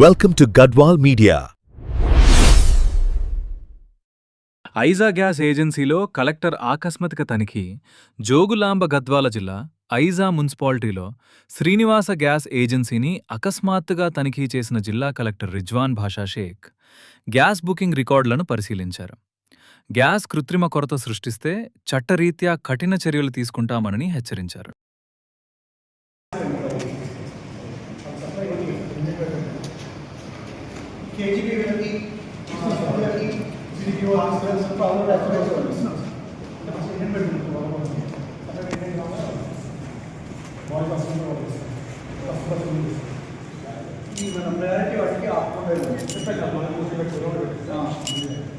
Welcome to Gadwal Media. Aiza gas ఏజెన్సీలో collector ఆకస్మిక తనిఖీ. జోగులాంబ గద్వాల జిల్లా ఐజా మున్సిపాలిటీలో శ్రీనివాస గ్యాస్ ఏజెన్సీని అకస్మాత్తుగా తనిఖీ చేసిన జిల్లా కలెక్టర్ రిజ్వాన్ భాషా షేక్ గ్యాస్ బుకింగ్ రికార్డులను పరిశీలించారు. గ్యాస్ కృత్రిమ కొరత సృష్టిస్తే చట్టరీత్యా కఠిన చర్యలు తీసుకుంటామని హెచ్చరించారు.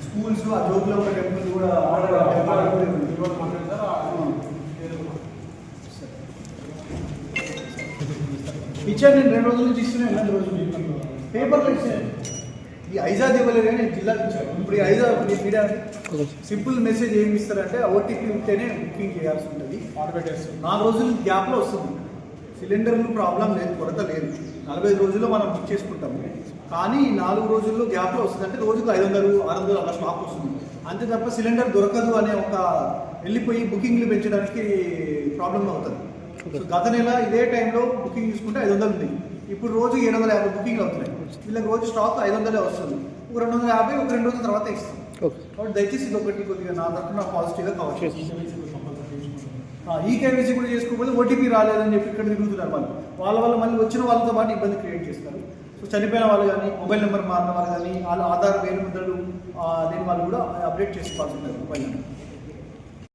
స్కూల్స్ ఆ జోగులో ఒక టెంపుల్ కూడా ఇచ్చాను. నేను 2 రోజుల నుంచి ఇస్తూనే ఉన్నాను. రోజు పేపర్లో ఇచ్చాను. ఈ ఐజా ఇవ్వలేదు కానీ జిల్లాకి ఇచ్చాను. ఇప్పుడు ఈ ఐజా మీడియా సింపుల్ మెసేజ్ ఏమి ఇస్తారంటే ఓటీపీ ఉంటేనే బుకింగ్ చేయాల్సి ఉంటుంది. 4 రోజుల గ్యాప్లో వస్తుంది. సిలిండర్లు ప్రాబ్లం లేదు, కొరత లేదు. 45 రోజుల్లో మనం బుక్ చేసుకుంటాము. కానీ 4 రోజుల్లో గ్యాప్లో వస్తుంది. అంటే రోజుకు 500, 600 అలా స్టాక్ వస్తుంది. అంతే తప్ప సిలిండర్ దొరకదు అనే ఒక వెళ్ళిపోయి బుకింగ్లు పెంచడానికి ప్రాబ్లం అవుతుంది. సో గత నెల ఇదే టైంలో బుకింగ్ తీసుకుంటే 500 ఉంది. ఇప్పుడు రోజు 750 బుకింగ్లు అవుతున్నాయి. వీళ్ళకి రోజు స్టాక్ 500 వస్తుంది. ఒక 250 ఒక 2 రోజుల తర్వాత ఇస్తాం. కాబట్టి దయచేసి ఇది ఒకటి కొద్దిగా నా తరఫున పాజిటివ్గా కవర్ చేస్తాం. ఈ కేవైసీ కూడా చేసుకోకపోతే ఓటీపీ రాలేదని చెప్పి ఇక్కడ తిరుగుతున్నారు వాళ్ళ వల్ల మళ్ళీ వచ్చిన వాళ్ళతో పాటు ఇబ్బంది క్రియేట్ చేస్తారు. సో చనిపోయిన వాళ్ళు కానీ, మొబైల్ నెంబర్ మారిన వాళ్ళు కానీ, వాళ్ళ ఆధార్ వేలు ముద్రలు లేని వాళ్ళు కూడా అప్డేట్ చేసుకోవాల్సి ఉంటుంది మొబైల్ నెంబర్.